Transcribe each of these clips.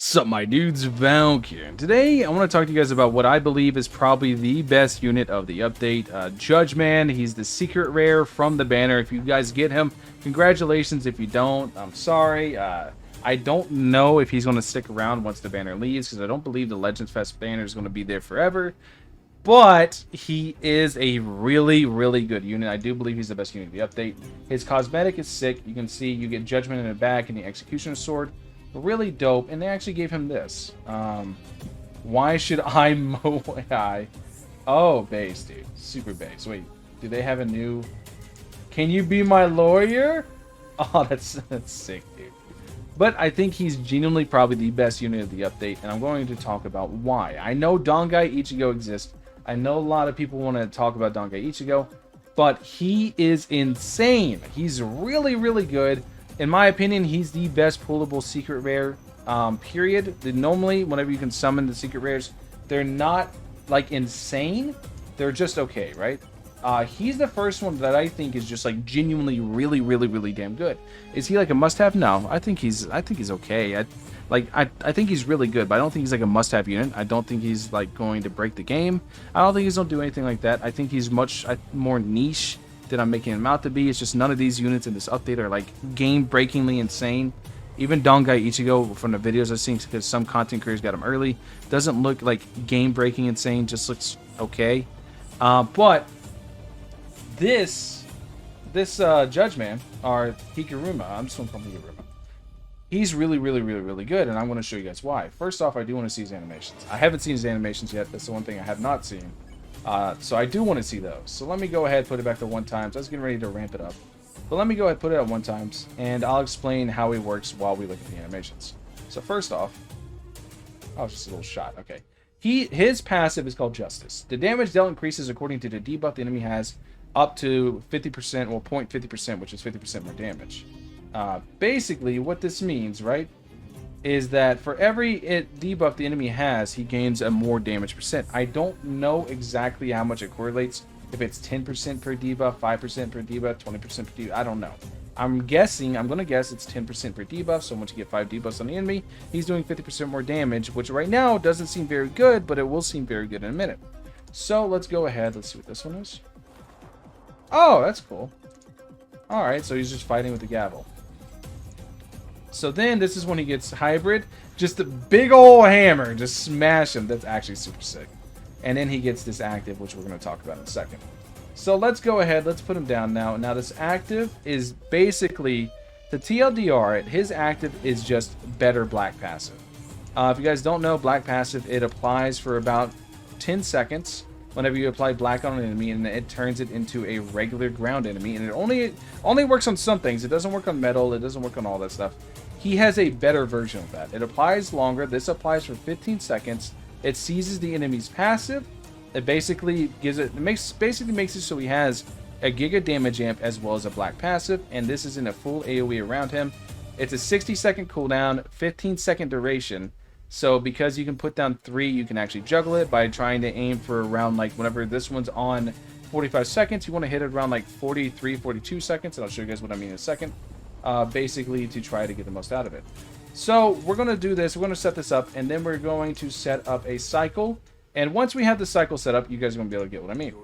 Sup my dudes, Valk here. And today I want to talk to you guys about what I believe is probably the best unit of the update. Judge Man, he's the secret rare from the banner. If you guys get him, congratulations. If you don't, I'm sorry. I don't know if he's going to stick around once the banner leaves, because I don't believe the Legends Fest banner is going to be there forever. But he is a really, really good unit. I do believe he's the best unit of the update. His cosmetic is sick. You can see you get Judgment in the back and the Executioner Sword. Really dope. And they actually gave him this. Why should I mow AI? Oh, base, dude. Super base. Wait, do they have a new... Can you be my lawyer? Oh, that's sick, dude. But I think he's genuinely probably the best unit of the update, and I'm going to talk about why. I know Dangai Ichigo exists. I know a lot of people want to talk about Dangai Ichigo, but he is insane. He's really, really good. In my opinion, he's the best pullable secret rare, period. Normally, whenever you can summon the secret rares, they're not, like, insane. They're just okay, right? He's the first one that I think is just, like, genuinely really, really, really damn good. Is he, like, a must-have? No. I think he's okay. I think he's really good, but I don't think he's, like, a must-have unit. I don't think he's, like, going to break the game. I don't think he's going to do anything like that. I think he's much more niche that I'm making him out to be. It's just none of these units in this update are like game-breakingly insane. Even Dangai Ichigo, from the videos I've seen, because some content creators got him early, doesn't look like game-breaking insane, just looks okay. But this Judge Man, or Higuruma, I'm just going to call him Higuruma. He's really, really, really, really good, and I'm going to show you guys why. First off, I do want to see his animations. I haven't seen his animations yet. That's the one thing I have not seen. So I do want to see those. So let me go ahead, put it back to 1 times. I was getting ready to ramp it up. But let me go ahead, put it at 1 times, and I'll explain how he works while we look at the animations. So first off, oh, it's just a little shot. Okay. His passive is called Justice. The damage dealt increases according to the debuff the enemy has up to 50%, well, 0.50%, which is 50% more damage. Basically, what this means, right, is that for every debuff the enemy has, he gains a more damage percent. I don't know exactly how much it correlates. If it's 10% per debuff, 5% per debuff, 20% per debuff, I don't know. I'm going to guess it's 10% per debuff, so once you get 5 debuffs on the enemy, he's doing 50% more damage, which right now doesn't seem very good, but it will seem very good in a minute. So let's go ahead, let's see what this one is. Oh, that's cool. Alright, so he's just fighting with the gavel. So then this is when he gets hybrid. Just a big old hammer. Just smash him. That's actually super sick. And then he gets this active, which we're going to talk about in a second. So let's go ahead. Let's put him down now. Now this active is basically, to TLDR it, his active is just better black passive. If you guys don't know, black passive, it applies for about 10 seconds whenever you apply black on an enemy, and it turns it into a regular ground enemy. And it only works on some things. It doesn't work on metal. It doesn't work on all that stuff. He has a better version of that. It applies longer. This applies for 15 seconds. It seizes the enemy's passive. It basically basically makes it so he has a giga damage amp as well as a black passive, and this is in a full AoE around him. It's a 60-second cooldown, 15-second duration. So because you can put down 3, you can actually juggle it by trying to aim for around, like, whenever this one's on 45 seconds, you want to hit it around like 43, 42 seconds, and I'll show you guys what I mean in a second. Basically to try to get the most out of it. So we're going to do this. We're going to set this up, and then we're going to set up a cycle. And once we have the cycle set up, you guys are going to be able to get what I mean.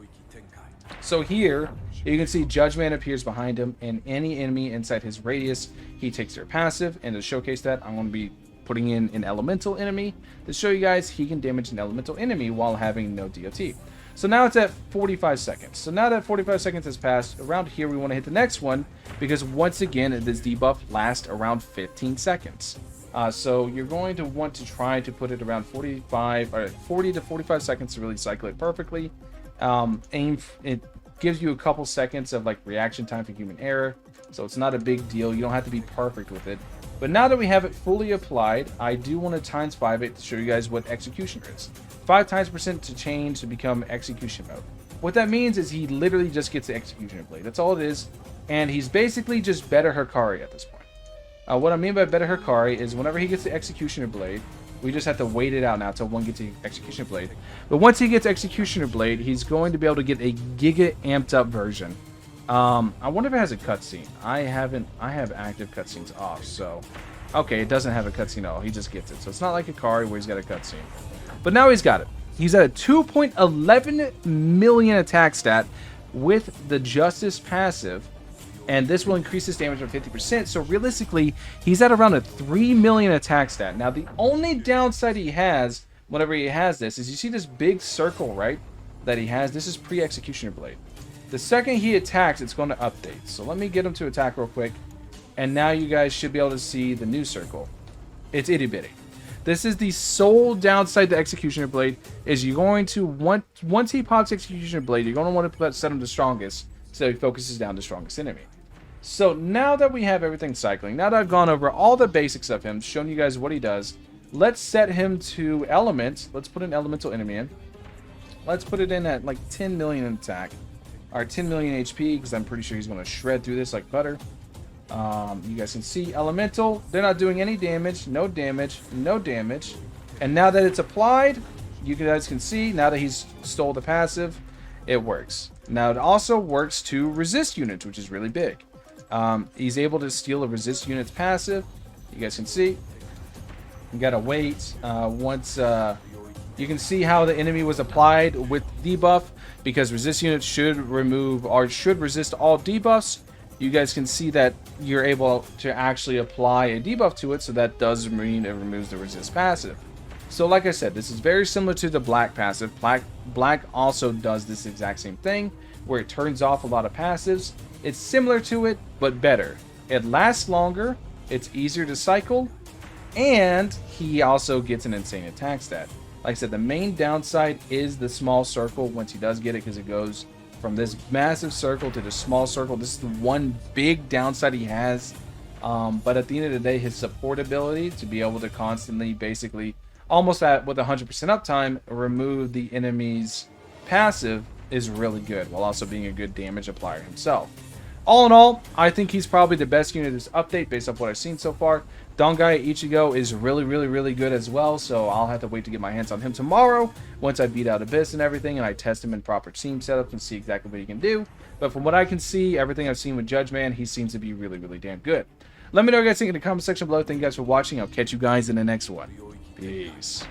So here, you can see Judge Man appears behind him, and any enemy inside his radius, he takes their passive. And to showcase that, I'm going to be putting in an elemental enemy to show you guys he can damage an elemental enemy while having no DOT. So now it's at 45 seconds. So now that 45 seconds has passed, around here we want to hit the next one, because once again, this debuff lasts around 15 seconds. So you're going to want to try to put it around 40 to 45 seconds to really cycle it perfectly. It gives you a couple seconds of like reaction time for human error, so it's not a big deal. You don't have to be perfect with it. But now that we have it fully applied, I do want to ×5 it to show you guys what execution is. 5 times % to change to become execution mode. What that means is he literally just gets the executioner blade. That's all it is. And he's basically just better Hikari at this point. What I mean by better Hikari is whenever he gets the executioner blade, we just have to wait it out now until one gets the executioner blade. But once he gets executioner blade, he's going to be able to get a giga amped up version. I wonder if it has a cutscene. I have active cutscenes off, so Okay, it doesn't have a cutscene at all. He just gets it. So it's not like a card where he's got a cutscene. But now he's got it. He's at a 2.11 million attack stat with the Justice passive. And this will increase his damage by 50%. So realistically, he's at around a 3 million attack stat. Now, the only downside he has whenever he has this is you see this big circle, right? That he has. This is pre-Executioner Blade. The second he attacks, it's going to update. So let me get him to attack real quick. And now you guys should be able to see the new circle. It's itty bitty. This is the sole downside to Executioner Blade, is you're going to, once he pops Executioner Blade, you're going to want to set him to strongest, so he focuses down the strongest enemy. So now that we have everything cycling, now that I've gone over all the basics of him, shown you guys what he does, let's set him to element. Let's put an elemental enemy in. Let's put it in at like 10 million in attack, or 10 million HP, because I'm pretty sure he's going to shred through this like butter. You guys can see elemental, they're not doing any damage, no damage, no damage. And now that it's applied, you guys can see now that he's stole the passive, it works. Now it also works to resist units, which is really big. He's able to steal a resist unit's passive. You guys can see. You gotta wait once you can see how the enemy was applied with debuff, because resist units should remove or should resist all debuffs. You guys can see that you're able to actually apply a debuff to it, so that does mean it removes the resist passive. So like I said, this is very similar to the black passive. Black also does this exact same thing, where it turns off a lot of passives. It's similar to it, but better. It lasts longer, it's easier to cycle, and he also gets an insane attack stat. Like I said, the main downside is the small circle once he does get it, because it goes from this massive circle to the small circle. This is the one big downside he has. But at the end of the day, his support ability to be able to constantly, basically, almost with 100% uptime, remove the enemy's passive is really good, while also being a good damage applier himself. All in all, I think he's probably the best unit of this update based off what I've seen so far. Dongai Ichigo is really good as well, so I'll have to wait to get my hands on him tomorrow once I beat out Abyss and everything, and I test him in proper team setup and see exactly what he can do. But from what I can see, everything I've seen with Judge Man, he seems to be really damn good. Let me know what you guys think in the comment section below. Thank you guys for watching. I'll catch you guys in the next one. Peace.